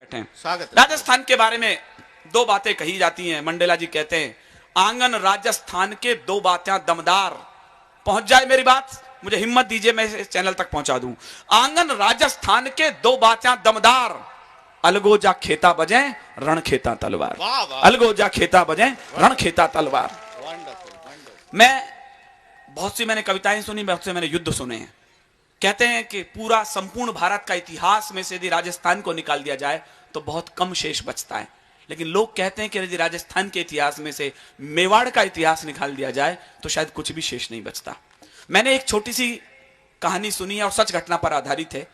बैठे हैं। स्वागत। राजस्थान के बारे में दो बातें कही जाती हैं। मंडेला जी कहते हैं आंगन राजस्थान के दो बातें दमदार। पहुंच जाए मेरी बात, मुझे हिम्मत दीजिए, मैं इस चैनल तक पहुंचा दूं। आंगन राजस्थान के दो बातें दमदार, अलगोजा खेता बजे रण खेता तलवार। अलगोजा खेता बजे रण खेता तलवार। मैं बहुत सी मैंने कविताएं सुनी, बहुत से मैंने युद्ध सुने हैं। कहते हैं कि पूरा संपूर्ण भारत का इतिहास में से यदि राजस्थान को निकाल दिया जाए तो बहुत कम शेष बचता है, लेकिन लोग कहते हैं कि यदि राजस्थान के इतिहास में से मेवाड़ का इतिहास निकाल दिया जाए तो शायद कुछ भी शेष नहीं बचता। मैंने एक छोटी सी कहानी सुनी है और सच घटना पर आधारित है।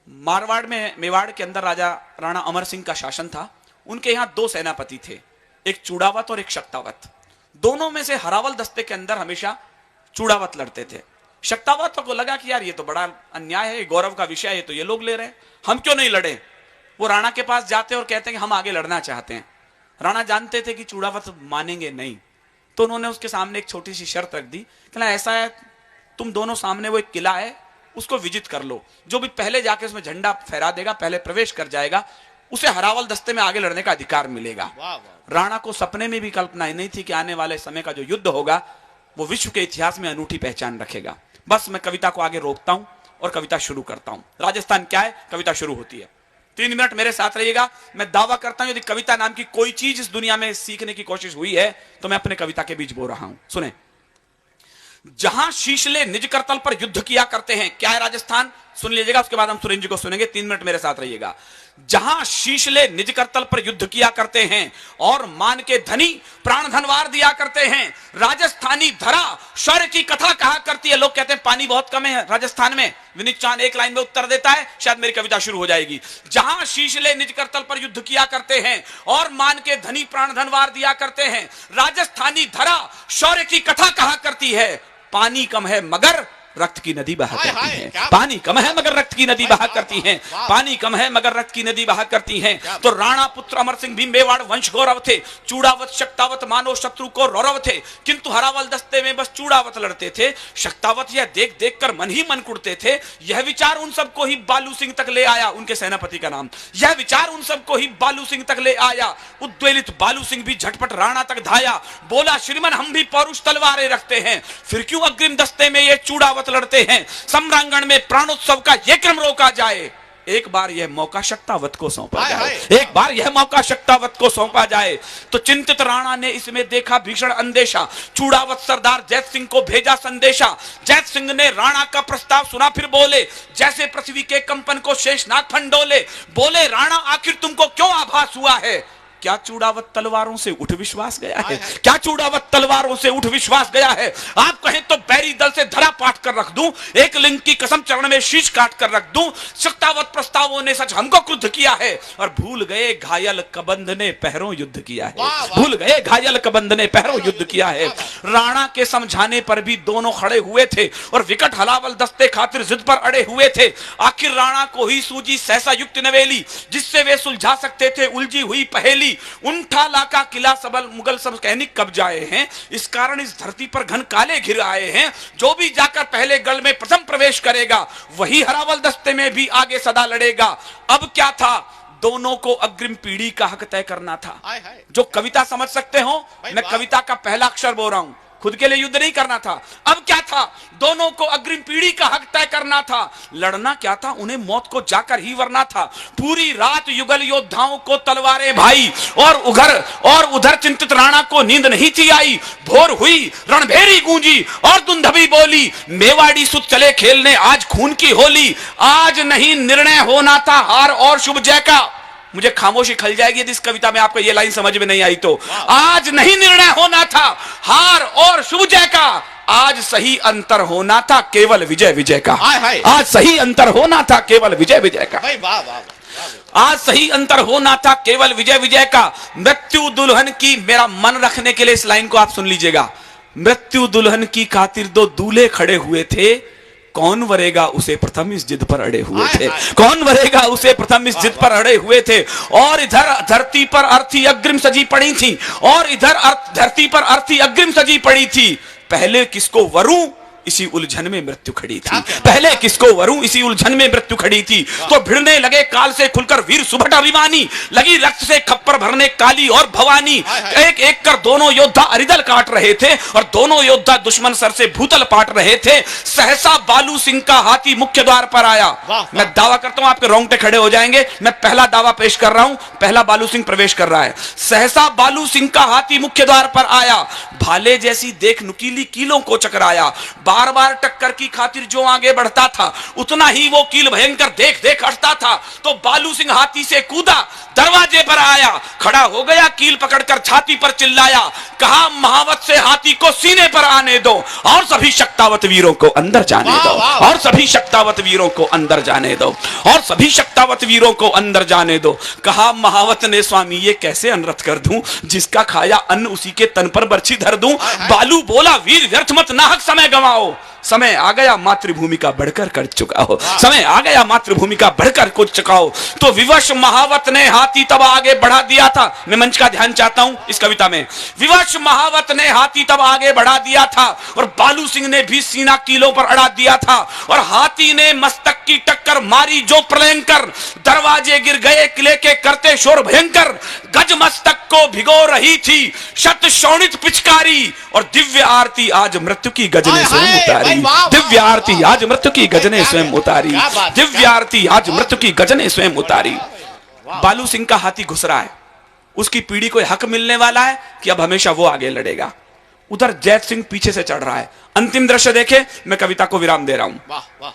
मारवाड़ में, मेवाड़ के अंदर राजा राणा अमर सिंह का शासन था। उनके यहां दो सेनापति थे, एक चूड़ावत और एक शक्तावत। दोनों में से हरावल दस्ते के अंदर हमेशा चूड़ावत लड़ते थे। शक्तावत को लगा कि यार ये तो बड़ा अन्याय है, गौरव का विषय है, तो ये लोग ले रहे हैं, हम क्यों नहीं लड़े। वो राणा के पास जाते और कहते हैं कि हम आगे लड़ना चाहते हैं। राणा जानते थे कि चूड़ावत मानेंगे नहीं, तो उन्होंने उसके सामने एक छोटी सी शर्त रख दी कि ऐसा है, तुम दोनों सामने वो एक किला है, उसको विजित कर लो। जो भी पहले जाके उसमें झंडा फहरा देगा, पहले प्रवेश कर जाएगा, उसे हरावल दस्ते में आगे लड़ने का अधिकार मिलेगा। राणा को सपने में भी कल्पना नहीं थी कि आने वाले समय का जो युद्ध होगा वो विश्व के इतिहास में अनूठी पहचान रखेगा। बस मैं कविता को आगे रोकता हूं और कविता शुरू करता हूं। राजस्थान क्या है, कविता शुरू होती है। 3 मिनट मेरे साथ रहिएगा। मैं दावा करता हूं यदि कविता नाम की कोई चीज इस दुनिया में सीखने की कोशिश हुई है तो मैं अपने कविता के बीच बोल रहा हूं। सुने। जहां शीशले निज करतल पर युद्ध किया करते हैं, क्या है राजस्थान, सुन लीजिएगा, उसके बाद हम सुरेंद्र जी को सुनेंगे। 3 मिनट मेरे साथ रहिएगा। जहां शीशले निज करतल पर युद्ध किया करते हैं और मान के धनी प्राण धनवार दिया करते हैं, राजस्थानी धरा शौर्य की कथा कहा करती है। लोग कहते हैं पानी बहुत कम है राजस्थान में। विनीत चांद एक लाइन में उत्तर देता है, शायद मेरी कविता शुरू हो जाएगी। जहां शीशले निज करतल पर युद्ध किया करते हैं और मान के धनी प्राण धनवार दिया करते हैं, राजस्थानी धरा शौर्य की कथा कहा करती है। पानी कम है मगर रक्त की नदी बहा करती है। पानी कम है मगर रक्त की नदी बहा करती है। पानी कम है मगर रक्त की नदी बहा करती है। तो राणा पुत्र अमर सिंह भी मेवाड़ वंश गौरव थे। चूड़ावत शक्तावत मानो शत्रु को रौरव थे, किंतु हरावल दस्ते में बस चूड़ावत लड़ते थे। शक्तावत यह देख देख कर मन ही मन कुड़ते थे। यह विचार उन सबको ही बालू सिंह तक ले आया, उनके सेनापति का नाम। यह विचार उन सबको ही बालू सिंह तक ले आया। उद्वेलित बालू सिंह भी झटपट राणा तक धाया। बोला श्रीमन हम भी पौरुष तलवारें रखते हैं, फिर क्यों अग्रिम दस्ते में ये चूड़ावत लड़ते हैं। सम्रांगण में प्राणोत्सव का यह क्रम रोका जाए। एक बार यह मौका शक्तावत को सौंपा जाए। एक बार यह मौका शक्तावत को सौंपा जाए। तो चिंतित राणा ने इसमें देखा भीषण अंदेशा। चूड़ावत सरदार जैत सिंह को भेजा संदेशा। जैत सिंह ने राणा का प्रस्ताव सुना, फिर बोले जैसे पृथ्वी के कंपन को शेषनाग फंडोले। बोले राणा आखिर तुमको क्यों आभास हुआ है। क्या चूड़ावत तलवारों से उठ विश्वास गया है। क्या चूड़ावत तलवारों से उठ विश्वास गया है। आप कहें तो बैरी दल से धरा पाट कर रख दूं, एक लिंग की कसम चरण में शीश काट कर रख दूं। शक्तावत प्रस्तावों ने सच हमको क्रुद्ध किया है और भूल गए घायल कबंध ने पहरों युद्ध किया है। भूल गए घायल कबंध ने पहरों युद्ध किया है। राणा के समझाने पर भी दोनों खड़े हुए थे और विकट हलावल दस्ते खातिर जिद पर अड़े हुए थे। आखिर राणा को ही सूझी सहसा युक्ति नवेली, जिससे वे सुलझा सकते थे उलझी हुई पहेली। उनठाला का किला सबल मुगल सब सैनिक कब्जाए हैं, इस कारण इस धरती पर घन काले घिर आए हैं। जो भी जाकर पहले गढ़ में प्रथम प्रवेश करेगा वही हरावल दस्ते में भी आगे सदा लड़ेगा। अब क्या था, दोनों को अग्रिम पीढ़ी का हक तय करना था। जो कविता समझ सकते हो, मैं कविता का पहला अक्षर बोल रहा हूं, खुद के लिए युद्ध नहीं करना था। अब क्या था, दोनों को अग्रिम पीढ़ी का हक तय करना था। लड़ना क्या था, उन्हें मौत को जाकर ही वरना था। पूरी रात युगल योद्धाओं को तलवारें भाई और उधर चिंतित राणा को नींद नहीं थी आई। भोर हुई रणभेरी गूंजी और दुंधवी बोली, मेवाड़ी सुत चले खेलने आज खून की होली। आज नहीं निर्णय होना था हार और शुभ जय का। मुझे खामोशी खल जाएगी यदि इस कविता में आपको यह लाइन समझ में नहीं आई तो। आज नहीं निर्णय होना था हार और शुभ जय का, आज सही अंतर होना था केवल विजय विजय का। आज सही अंतर होना था केवल विजय विजय का। आज सही अंतर होना था केवल विजय विजय का। मृत्यु दुल्हन की, मेरा मन रखने के लिए इस लाइन को आप सुन लीजिएगा। मृत्यु दुल्हन की खातिर दो दूल्हे खड़े हुए थे, कौन वरेगा उसे प्रथम इस जिद पर अड़े हुए थे। कौन वरेगा उसे प्रथम इस जिद पर अड़े हुए थे। और इधर धरती पर अर्थी अग्रिम सजी पड़ी थी, और इधर धरती पर अर्थी अग्रिम सजी पड़ी थी। पहले किसको वरूं इसी उलझन में मृत्यु खड़ी थी। पहले किसको वरूं, इसी उलझन में मृत्यु खड़ी थी। तो भिड़ने लगे काल से खुलकर वीर सुभट अभिमानी, लगी रक्त से खप्पर भरने काली और भवानी। एक एक कर दोनों योद्धा अरिदल काट रहे थे और दोनों योद्धा दुश्मन सर से भूतल पाट रहे थे। सहसा बालू सिंह का हाथी मुख्य द्वार पर आया। मैं दावा करता हूं आपके रोंगटे खड़े हो जाएंगे। मैं पहला दावा पेश कर रहा हूं, पहला बालू सिंह प्रवेश कर रहा है। सहसा बालू सिंह का हाथी मुख्य द्वार पर आया, भाले जैसी देख नुकीली कीलों को चकराया। बार बार टक्कर की खातिर जो आगे बढ़ता था, उतना ही वो कील भयंकर देख देख हटता था। तो बालू सिंह हाथी से कूदा, दरवाजे पर आया, खड़ा हो गया, कील पकड़कर छाती पर चिल्लाया, कहा महावत से हाथी को सीने पर आने दो और सभी शक्तावत वीरों को अंदर जाने दो, और सभी शक्तावत वीरों को अंदर जाने दो, और सभी शक्तावत वीरों को अंदर जाने दो। कहा महावत ने, स्वामी ये कैसे अनर्थ कर दूं, जिसका खाया अन्न उसी के तन पर बर्छी धर दूं। बालू बोला, वीर व्यर्थ मत नाहक समय गंवाओ, समय आ गया मातृभूमि का बढ़कर कर चुका हो, समय आ गया मातृभूमि का बढ़कर कुछ चुकाओ। तो विवश महावत ने हाथी तब आगे बढ़ा दिया था। मैं मंच का ध्यान चाहता हूं इस कविता में। विवश महावत ने हाथी तब आगे बढ़ा दिया था और बालू सिंह ने भी सीना कीलों पर अड़ा दिया था और हाथी ने मस्तक की टक्कर मारी जो प्रलयंकर। दरवाजे गिर गए किले के करते शोर भयंकर, गज मस्तक को भिगो रही थी शत शोणित पिचकारी और दिव्य आरती आज मृत्यु की गजने स्वयं उतारी। दिव्य आरती आज मृत्यु की गजने स्वयं उतारी, दिव्य आरती आज मृत्यु की गजने स्वयं उतारी। बालू सिंह का हाथी घुस रहा है, उसकी पीढ़ी को हक मिलने वाला है कि अब हमेशा वो आगे लड़ेगा। उधर जैत सिंह पीछे से चढ़ रहा है। अंतिम दृश्य देखे, मैं कविता को विराम दे रहा हूं।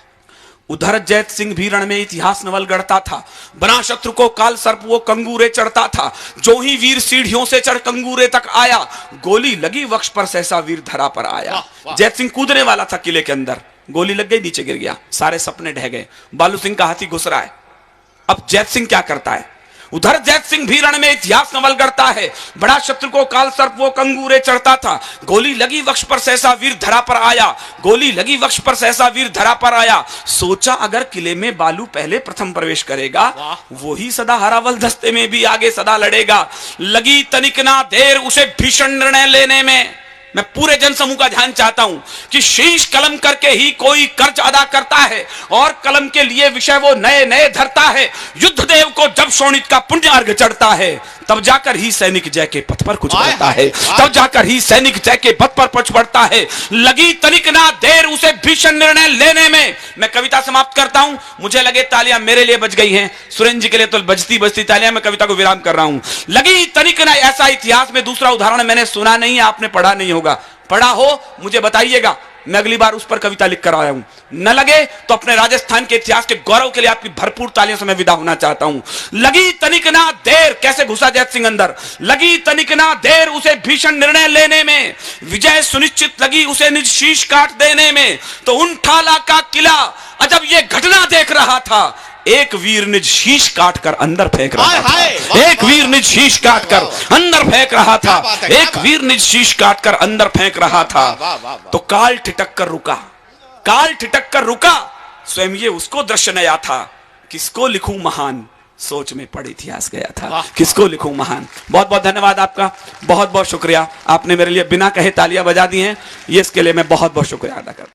उधर जैत सिंह भी रण में इतिहास नवल गढ़ता था, बना शत्रु को काल सर्प वो कंगूरे चढ़ता था। जो ही वीर सीढ़ियों से चढ़ कंगूरे तक आया, गोली लगी वक्ष पर सहसा वीर धरा पर आया। जैत सिंह कूदने वाला था किले के अंदर, गोली लग गई, नीचे गिर गया, सारे सपने ढह गए। बालू सिंह का हाथी घुस रहा है। अब जैत सिंह क्या करता है? उधर जैत सिंह भी रण में इतिहास नवल गढ़ता है, बड़ा शत्रु को काल सर्प वो कंगूरे चढ़ता था। गोली लगी वक्ष पर सहसा वीर धरा पर आया, गोली लगी वक्ष पर सहसा वीर धरा पर आया। सोचा अगर किले में बालू पहले प्रथम प्रवेश करेगा, वो ही सदा हरावल दस्ते में भी आगे सदा लड़ेगा। लगी तनिक ना देर उसे भीषण निर्णय लेने में। मैं पूरे जनसमूह का ध्यान चाहता हूं कि शीश कलम करके ही कोई कर्ज अदा करता है और कलम के लिए विषय वो नए नए धरता है। युद्ध देव को जब शोणित का पुण्य अर्घ चढ़ता है, तब जाकर ही सैनिक जय के पथ पर कुछ बढ़ता है, तब जाकर ही सैनिक जय के पथ पर कुछ बढ़ता है। लगी तनिक ना देर उसे भीषण निर्णय लेने में। मैं कविता समाप्त करता हूं। मुझे लगे तालियां मेरे लिए बज गई हैं, सुरेंद्र जी के लिए तो बजती बजती तालियां। मैं कविता को विराम कर रहा हूं। लगी तनिक ना, ऐसा इतिहास में दूसरा उदाहरण मैंने सुना नहीं, आपने पढ़ा नहीं होगा। पढ़ा हो मुझे बताइएगा, मैं अगली बार उस पर कविता लिख कर आया हूं। न लगे तो अपने राजस्थान के इतिहास के गौरव के लिए आपकी भरपूर तालियों से मैं विदा होना चाहता हूं। लगी तनिक ना देर, कैसे घुसा जैत सिंह अंदर। लगी तनिक ना देर उसे भीषण निर्णय लेने में, विजय सुनिश्चित लगी उसे निज शीश काट देने में। तो उन ठाला का किला अजब ये घटना देख रहा था, एक वीर निज शीश काट कर अंदर फेंक रहा था, एक वीर निज शीश काट कर अंदर फेंक रहा था, एक वीर निज शीश काट कर अंदर फेंक रहा था। तो काल ठिठक कर रुका, काल ठिठक कर रुका। स्वयं ये उसको दृश्य नया था, किसको लिखूं महान, सोच में पड़ इतिहास गया था, किसको लिखूं महान। बहुत बहुत धन्यवाद आपका, बहुत बहुत शुक्रिया। आपने मेरे लिए बिना कहे तालियां बजा दी हैं, ये इसके लिए मैं बहुत बहुत शुक्रिया अदा करता हूं।